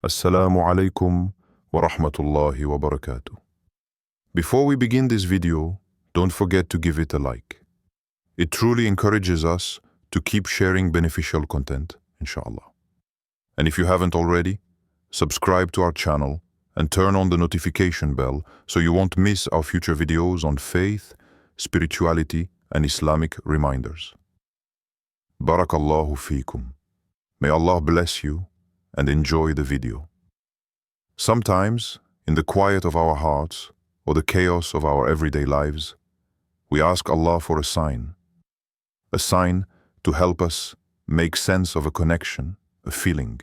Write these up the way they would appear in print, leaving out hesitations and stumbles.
Assalamu alaikum wa rahmatullahi wa barakatuh. Before we begin this video, don't forget to give it a like. It truly encourages us to keep sharing beneficial content, inshallah. And if you haven't already, subscribe to our channel and turn on the notification bell so you won't miss our future videos on faith, spirituality, and Islamic reminders. Barakallahu feekum. May Allah bless you and enjoy the video. Sometimes, in the quiet of our hearts or the chaos of our everyday lives, we ask Allah for a sign to help us make sense of a connection, a feeling,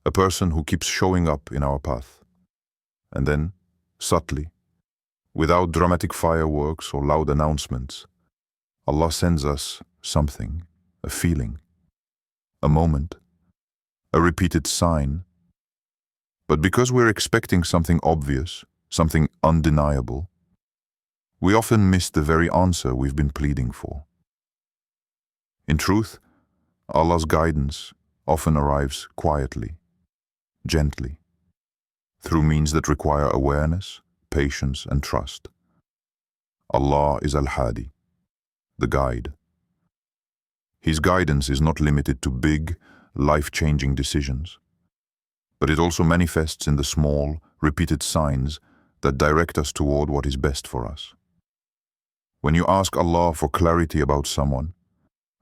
a person who keeps showing up in our path. And then, subtly, without dramatic fireworks or loud announcements, Allah sends us something, a feeling, a moment, a repeated sign. But because we're expecting something obvious, something undeniable, we often miss the very answer we've been pleading for. In truth, Allah's guidance often arrives quietly, gently, through means that require awareness, patience, and trust. Allah is Al-Hadi, the guide. His guidance is not limited to big, life-changing decisions, but it also manifests in the small, repeated signs that direct us toward what is best for us. When you ask Allah for clarity about someone,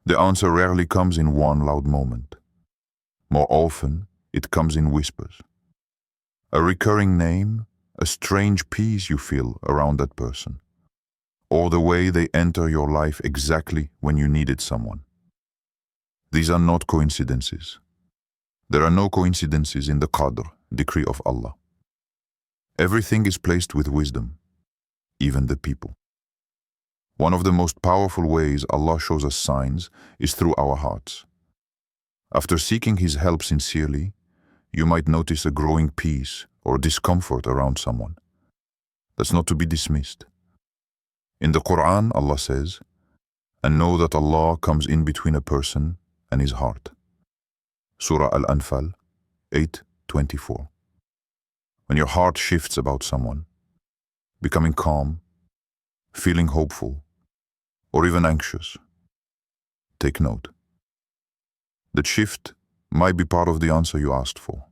the answer rarely comes in one loud moment. More often, it comes in whispers. A recurring name, a strange peace you feel around that person, or the way they enter your life exactly when you needed someone. These are not coincidences. There are no coincidences in the Qadr, decree of Allah. Everything is placed with wisdom, even the people. One of the most powerful ways Allah shows us signs is through our hearts. After seeking His help sincerely, you might notice a growing peace or discomfort around someone. That's not to be dismissed. In the Quran, Allah says, "And know that Allah comes in between a person and his heart." Surah Al-Anfal 8:24. When your heart shifts about someone, becoming calm, feeling hopeful, or even anxious, take note. That shift might be part of the answer you asked for.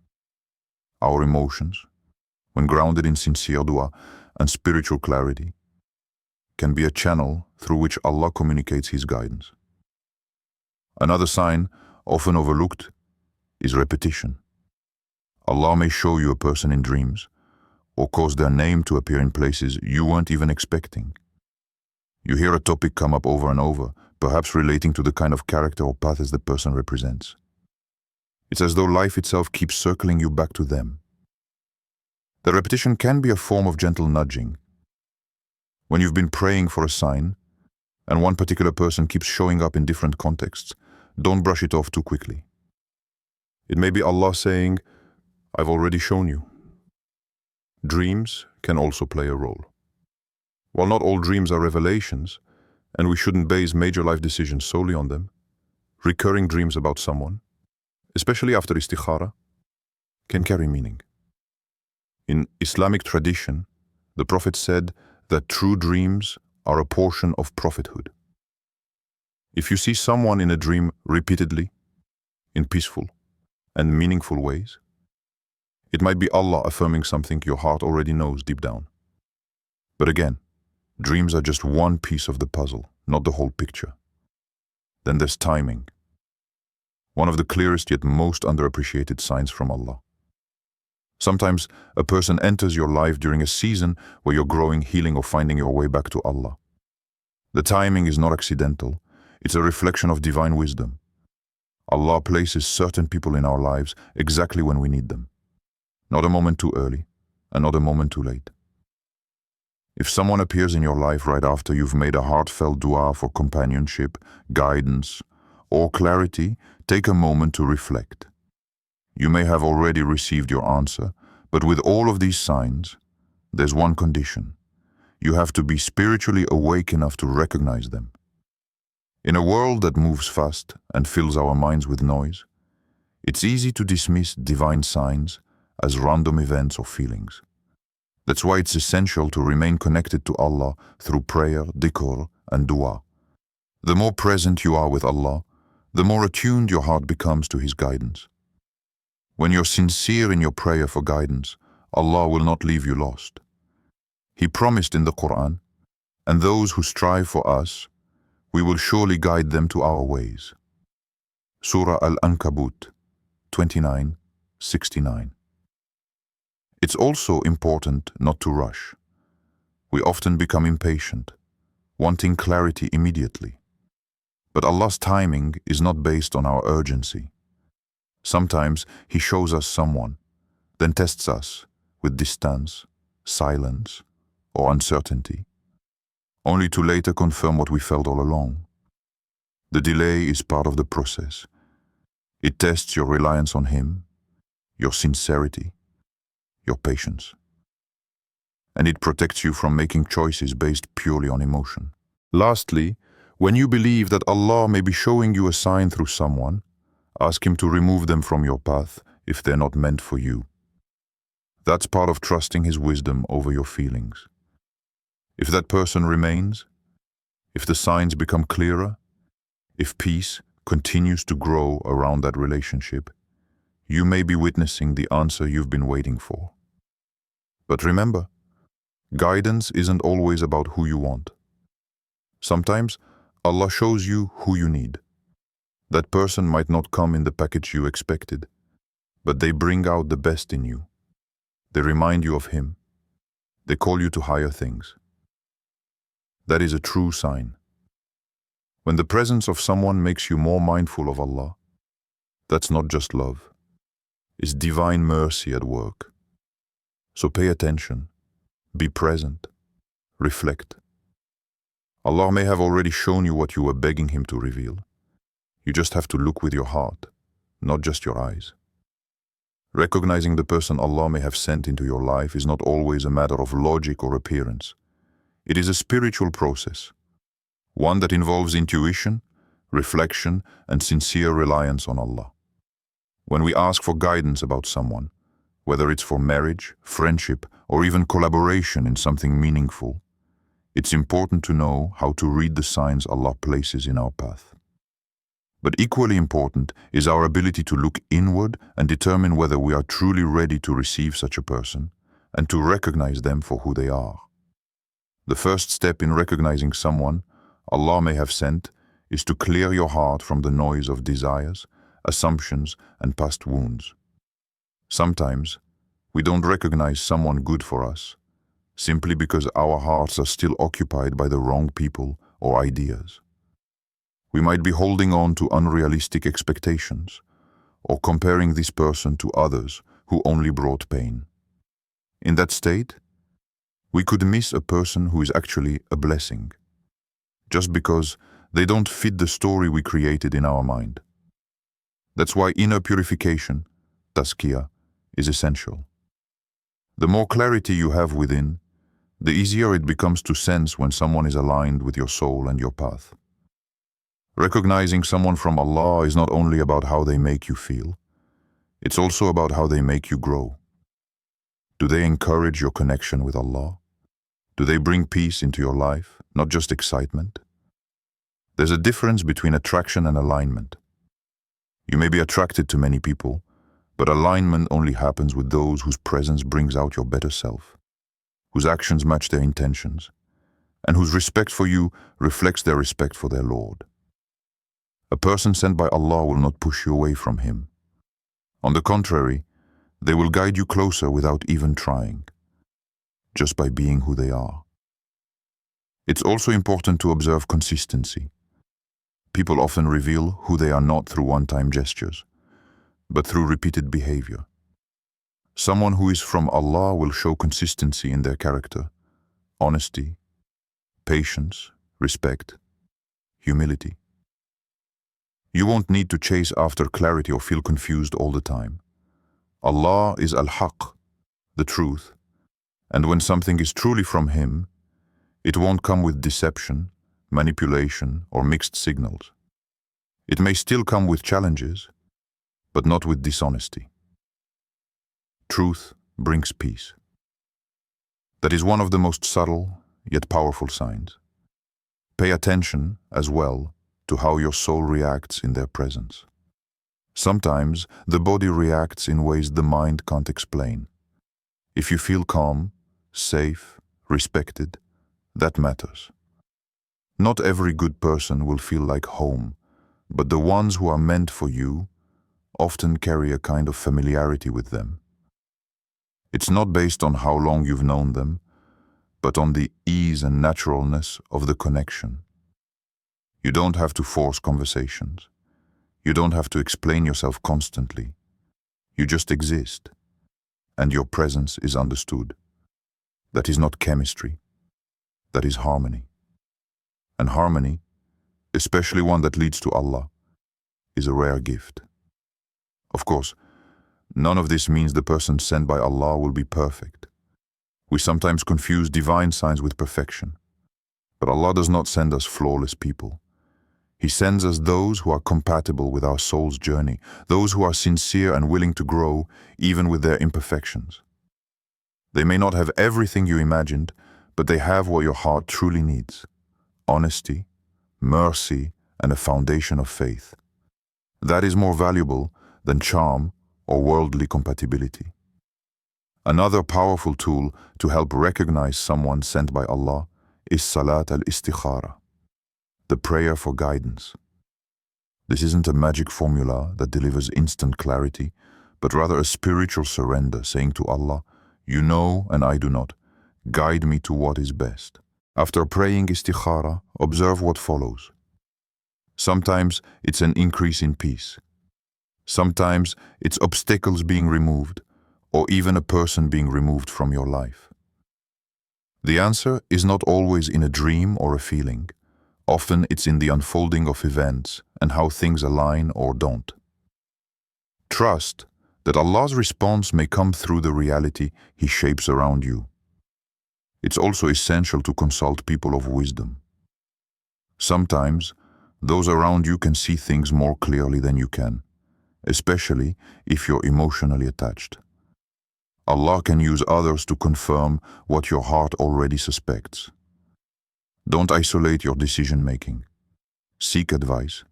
Our emotions, when grounded in sincere dua and spiritual clarity, can be a channel through which Allah communicates His guidance. Another sign, often overlooked, is repetition. Allah may show you a person in dreams, or cause their name to appear in places you weren't even expecting. You hear a topic come up over and over, perhaps relating to the kind of character or path as the person represents. It's as though life itself keeps circling you back to them. The repetition can be a form of gentle nudging. When you've been praying for a sign, and one particular person keeps showing up in different contexts, don't brush it off too quickly. It may be Allah saying, "I've already shown you." Dreams can also play a role. While not all dreams are revelations, and we shouldn't base major life decisions solely on them, recurring dreams about someone, especially after istikhara, can carry meaning. In Islamic tradition, the Prophet said that true dreams are a portion of prophethood. If you see someone in a dream repeatedly, in peaceful and meaningful ways, it might be Allah affirming something your heart already knows deep down. But again, dreams are just one piece of the puzzle, not the whole picture. Then there's timing, one of the clearest yet most underappreciated signs from Allah. Sometimes a person enters your life during a season where you're growing, healing, or finding your way back to Allah. The timing is not accidental, it's a reflection of divine wisdom. Allah places certain people in our lives exactly when we need them. Not a moment too early, and not a moment too late. If someone appears in your life right after you've made a heartfelt dua for companionship, guidance, or clarity, take a moment to reflect. You may have already received your answer, but with all of these signs, there's one condition. You have to be spiritually awake enough to recognize them. In a world that moves fast and fills our minds with noise, It's easy to dismiss divine signs as random events or feelings. That's why it's essential to remain connected to Allah through prayer, dhikr, and dua. The more present you are with Allah, the more attuned your heart becomes to His guidance. When you're sincere in your prayer for guidance, Allah will not leave you lost. He promised in the Quran, "And those who strive for us, we will surely guide them to our ways." Surah Al-Ankabut 29:69. It's also important not to rush. We often become impatient, wanting clarity immediately. But Allah's timing is not based on our urgency. Sometimes He shows us someone, then tests us with distance, silence, or uncertainty, only to later confirm what we felt all along. The delay is part of the process. It tests your reliance on Him, your sincerity, your patience. And it protects you from making choices based purely on emotion. Lastly, when you believe that Allah may be showing you a sign through someone, ask Him to remove them from your path if they're not meant for you. That's part of trusting His wisdom over your feelings. If that person remains, if the signs become clearer, if peace continues to grow around that relationship, you may be witnessing the answer you've been waiting for. But remember, guidance isn't always about who you want. Sometimes Allah shows you who you need. That person might not come in the package you expected, but they bring out the best in you. They remind you of Him. They call you to higher things. That is a true sign. When the presence of someone makes you more mindful of Allah, that's not just love. It's divine mercy at work. So pay attention, be present, reflect. Allah may have already shown you what you were begging Him to reveal. You just have to look with your heart, not just your eyes. Recognizing the person Allah may have sent into your life is not always a matter of logic or appearance. It is a spiritual process, one that involves intuition, reflection, and sincere reliance on Allah. When we ask for guidance about someone, whether it's for marriage, friendship, or even collaboration in something meaningful, it's important to know how to read the signs Allah places in our path. But equally important is our ability to look inward and determine whether we are truly ready to receive such a person and to recognize them for who they are. The first step in recognizing someone Allah may have sent is to clear your heart from the noise of desires, assumptions, and past wounds. Sometimes, we don't recognize someone good for us, simply because our hearts are still occupied by the wrong people or ideas. We might be holding on to unrealistic expectations, or comparing this person to others who only brought pain. In that state, we could miss a person who is actually a blessing, just because they don't fit the story we created in our mind. That's why inner purification, tazkiyah, is essential. The more clarity you have within, the easier it becomes to sense when someone is aligned with your soul and your path. Recognizing someone from Allah is not only about how they make you feel, it's also about how they make you grow. Do they encourage your connection with Allah? Do they bring peace into your life, not just excitement? There's a difference between attraction and alignment. You may be attracted to many people, but alignment only happens with those whose presence brings out your better self, whose actions match their intentions, and whose respect for you reflects their respect for their Lord. A person sent by Allah will not push you away from Him. On the contrary, they will guide you closer without even trying, just by being who they are. It's also important to observe consistency. People often reveal who they are not through one-time gestures, but through repeated behavior. Someone who is from Allah will show consistency in their character, honesty, patience, respect, humility. You won't need to chase after clarity or feel confused all the time. Allah is Al-Haq, the truth, and when something is truly from Him, it won't come with deception, manipulation, or mixed signals. It may still come with challenges, but not with dishonesty. Truth brings peace. That is one of the most subtle, yet powerful signs. Pay attention, as well, to how your soul reacts in their presence. Sometimes, the body reacts in ways the mind can't explain. If you feel calm, safe, respected, that matters. Not every good person will feel like home, but the ones who are meant for you often carry a kind of familiarity with them. It's not based on how long you've known them, but on the ease and naturalness of the connection. You don't have to force conversations. You don't have to explain yourself constantly. You just exist, and your presence is understood. That is not chemistry. That is harmony. And harmony, especially one that leads to Allah, is a rare gift. Of course, none of this means the person sent by Allah will be perfect. We sometimes confuse divine signs with perfection. But Allah does not send us flawless people. He sends us those who are compatible with our soul's journey, those who are sincere and willing to grow, even with their imperfections. They may not have everything you imagined, but they have what your heart truly needs: honesty, mercy, and a foundation of faith. That is more valuable than charm or worldly compatibility. Another powerful tool to help recognize someone sent by Allah is Salat al-Istikhara, the prayer for guidance. This isn't a magic formula that delivers instant clarity, but rather a spiritual surrender, saying to Allah, "You know and I do not. Guide me to what is best." After praying istikhara, observe what follows. Sometimes it's an increase in peace. Sometimes it's obstacles being removed, or even a person being removed from your life. The answer is not always in a dream or a feeling. Often it's in the unfolding of events and how things align or don't. Trust that Allah's response may come through the reality He shapes around you. It's also essential to consult people of wisdom. Sometimes, those around you can see things more clearly than you can, especially if you're emotionally attached. Allah can use others to confirm what your heart already suspects. Don't isolate your decision-making. Seek advice,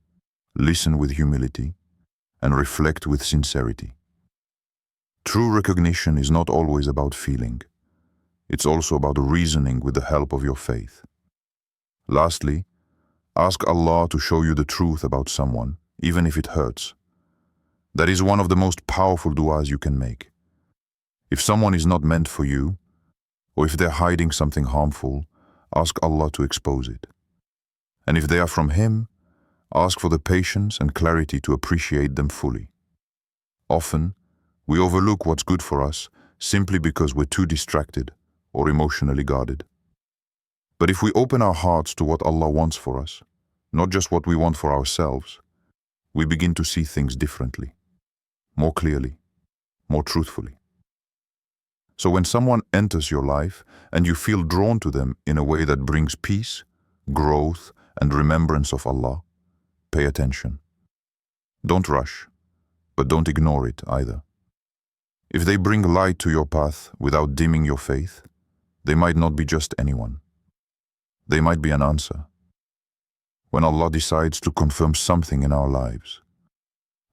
listen with humility, and reflect with sincerity. True recognition is not always about feeling. It's also about reasoning with the help of your faith. Lastly, ask Allah to show you the truth about someone, even if it hurts. That is one of the most powerful du'as you can make. If someone is not meant for you, or if they're hiding something harmful, ask Allah to expose it. And if they are from Him, ask for the patience and clarity to appreciate them fully. Often, we overlook what's good for us simply because we're too distracted or emotionally guarded. But if we open our hearts to what Allah wants for us, not just what we want for ourselves, we begin to see things differently, more clearly, more truthfully. So when someone enters your life and you feel drawn to them in a way that brings peace, growth, and remembrance of Allah, pay attention. Don't rush, but don't ignore it either. If they bring light to your path without dimming your faith, they might not be just anyone. They might be an answer. When Allah decides to confirm something in our lives,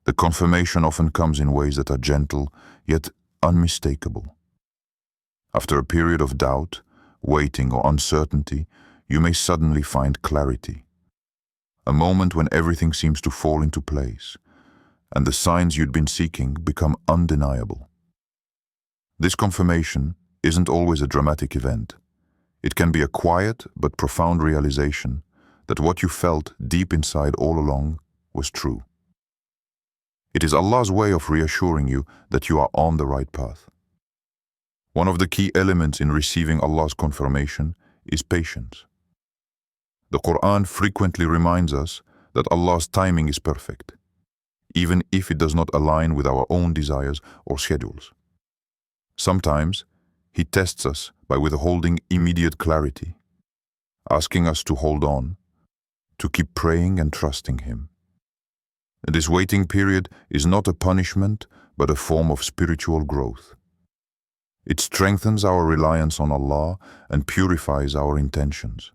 the confirmation often comes in ways that are gentle, yet unmistakable. After a period of doubt, waiting, or uncertainty, you may suddenly find clarity. A moment when everything seems to fall into place, and the signs you'd been seeking become undeniable. This confirmation isn't always a dramatic event. It can be a quiet but profound realization that what you felt deep inside all along was true. It is Allah's way of reassuring you that you are on the right path. One of the key elements in receiving Allah's confirmation is patience. The Quran frequently reminds us that Allah's timing is perfect, even if it does not align with our own desires or schedules. Sometimes, He tests us by withholding immediate clarity, asking us to hold on, to keep praying and trusting Him. This waiting period is not a punishment, but a form of spiritual growth. It strengthens our reliance on Allah and purifies our intentions.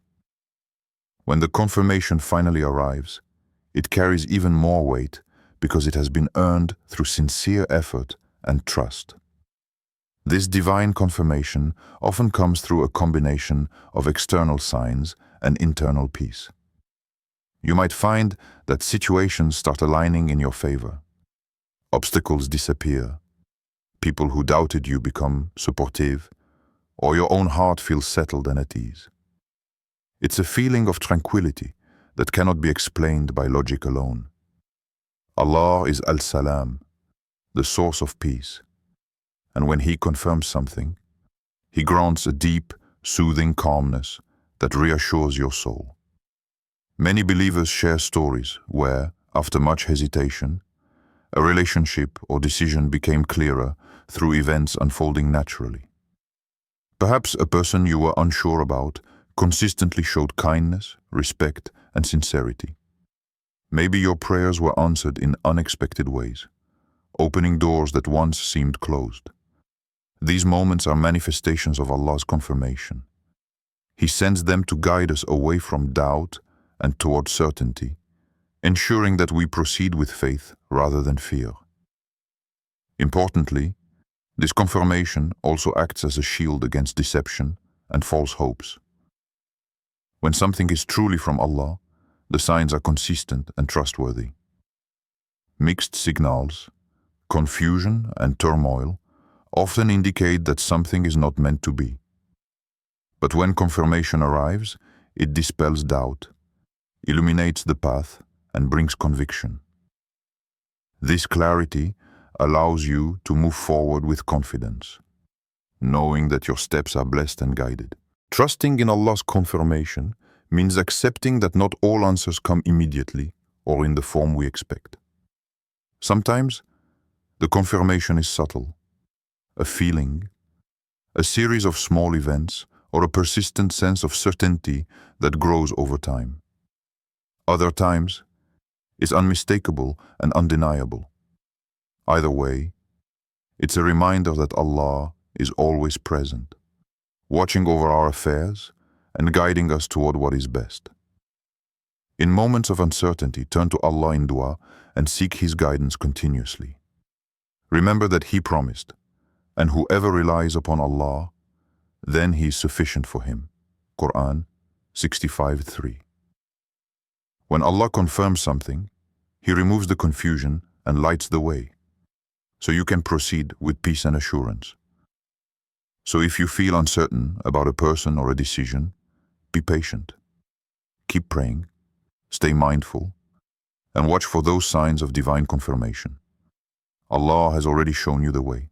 When the confirmation finally arrives, it carries even more weight because it has been earned through sincere effort and trust. This divine confirmation often comes through a combination of external signs and internal peace. You might find that situations start aligning in your favor. Obstacles disappear. People who doubted you become supportive, or your own heart feels settled and at ease. It's a feeling of tranquility that cannot be explained by logic alone. Allah is Al-Salam, the source of peace. And when He confirms something, He grants a deep, soothing calmness that reassures your soul. Many believers share stories where, after much hesitation, a relationship or decision became clearer through events unfolding naturally. Perhaps a person you were unsure about consistently showed kindness, respect, and sincerity. Maybe your prayers were answered in unexpected ways, opening doors that once seemed closed. These moments are manifestations of Allah's confirmation. He sends them to guide us away from doubt and toward certainty, ensuring that we proceed with faith rather than fear. Importantly, this confirmation also acts as a shield against deception and false hopes. When something is truly from Allah, the signs are consistent and trustworthy. Mixed signals, confusion and turmoil often indicate that something is not meant to be. But when confirmation arrives, it dispels doubt, illuminates the path, and brings conviction. This clarity allows you to move forward with confidence, knowing that your steps are blessed and guided. Trusting in Allah's confirmation means accepting that not all answers come immediately or in the form we expect. Sometimes, the confirmation is subtle, a feeling, a series of small events, or a persistent sense of certainty that grows over time. Other times, it's unmistakable and undeniable. Either way, it's a reminder that Allah is always present, watching over our affairs and guiding us toward what is best. In moments of uncertainty, turn to Allah in dua and seek His guidance continuously. Remember that He promised, and whoever relies upon Allah, then He is sufficient for him. Quran 65:3. When Allah confirms something, He removes the confusion and lights the way, so you can proceed with peace and assurance. So if you feel uncertain about a person or a decision, be patient. Keep praying, stay mindful, and watch for those signs of divine confirmation. Allah has already shown you the way.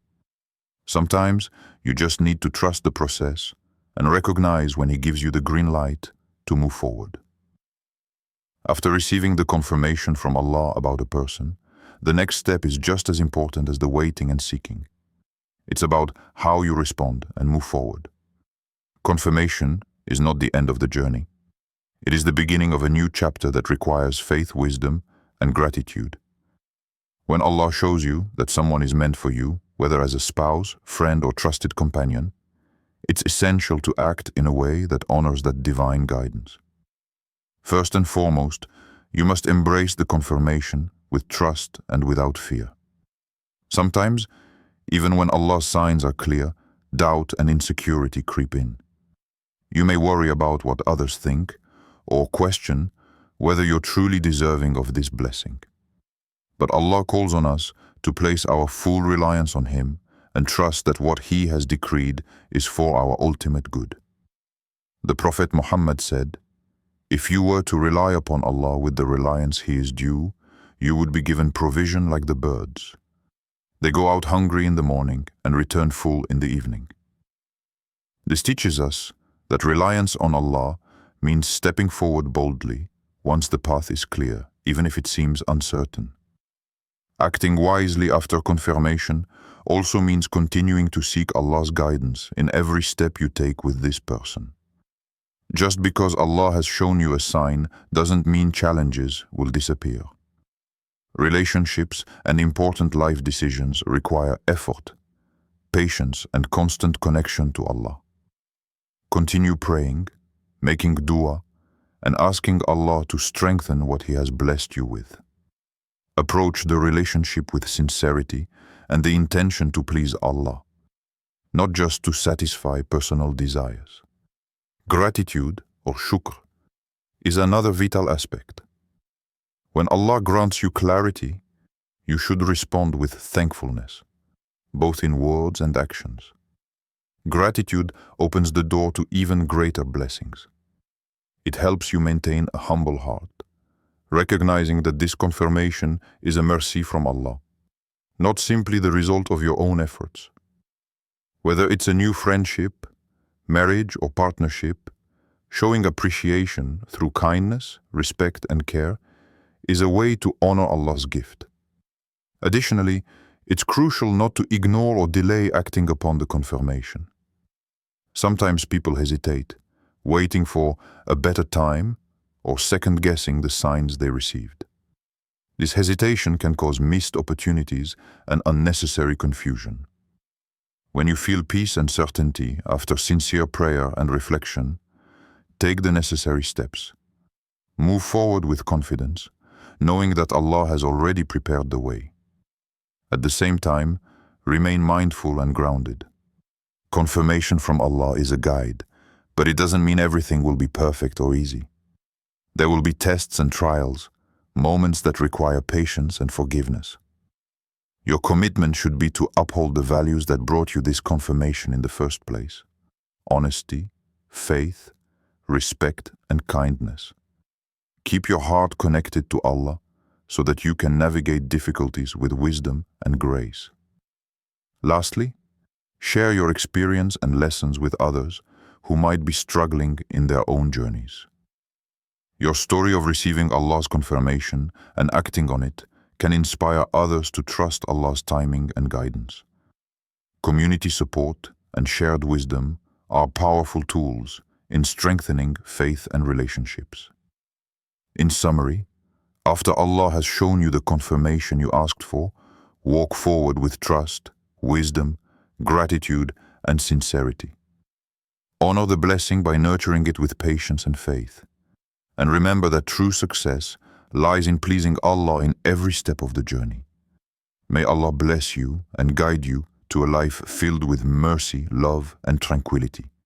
Sometimes you just need to trust the process and recognize when He gives you the green light to move forward. After receiving the confirmation from Allah about a person, the next step is just as important as the waiting and seeking. It's about how you respond and move forward. Confirmation is not the end of the journey. It is the beginning of a new chapter that requires faith, wisdom, and gratitude. When Allah shows you that someone is meant for you, whether as a spouse, friend, or trusted companion, it's essential to act in a way that honors that divine guidance. First and foremost, you must embrace the confirmation with trust and without fear. Sometimes, even when Allah's signs are clear, doubt and insecurity creep in. You may worry about what others think, or question whether you're truly deserving of this blessing. But Allah calls on us to place our full reliance on Him and trust that what He has decreed is for our ultimate good. The Prophet Muhammad said, "If you were to rely upon Allah with the reliance He is due, you would be given provision like the birds. They go out hungry in the morning and return full in the evening." This teaches us that reliance on Allah means stepping forward boldly once the path is clear, even if it seems uncertain. Acting wisely after confirmation also means continuing to seek Allah's guidance in every step you take with this person. Just because Allah has shown you a sign doesn't mean challenges will disappear. Relationships and important life decisions require effort, patience, and constant connection to Allah. Continue praying, making dua, and asking Allah to strengthen what He has blessed you with. Approach the relationship with sincerity and the intention to please Allah, not just to satisfy personal desires. Gratitude, or shukr, is another vital aspect. When Allah grants you clarity, you should respond with thankfulness, both in words and actions. Gratitude opens the door to even greater blessings. It helps you maintain a humble heart, recognizing that this confirmation is a mercy from Allah, not simply the result of your own efforts. Whether it's a new friendship, marriage, or partnership, showing appreciation through kindness, respect, and care is a way to honor Allah's gift. Additionally, it's crucial not to ignore or delay acting upon the confirmation. Sometimes people hesitate, waiting for a better time or second-guessing the signs they received. This hesitation can cause missed opportunities and unnecessary confusion. When you feel peace and certainty after sincere prayer and reflection, take the necessary steps. Move forward with confidence, knowing that Allah has already prepared the way. At the same time, remain mindful and grounded. Confirmation from Allah is a guide, but it doesn't mean everything will be perfect or easy. There will be tests and trials, moments that require patience and forgiveness. Your commitment should be to uphold the values that brought you this confirmation in the first place: honesty, faith, respect, and kindness. Keep your heart connected to Allah so that you can navigate difficulties with wisdom and grace. Lastly, share your experience and lessons with others who might be struggling in their own journeys. Your story of receiving Allah's confirmation and acting on it can inspire others to trust Allah's timing and guidance. Community support and shared wisdom are powerful tools in strengthening faith and relationships. In summary, after Allah has shown you the confirmation you asked for, walk forward with trust, wisdom, gratitude, and sincerity. Honor the blessing by nurturing it with patience and faith. And remember that true success lies in pleasing Allah in every step of the journey. May Allah bless you and guide you to a life filled with mercy, love, and tranquility.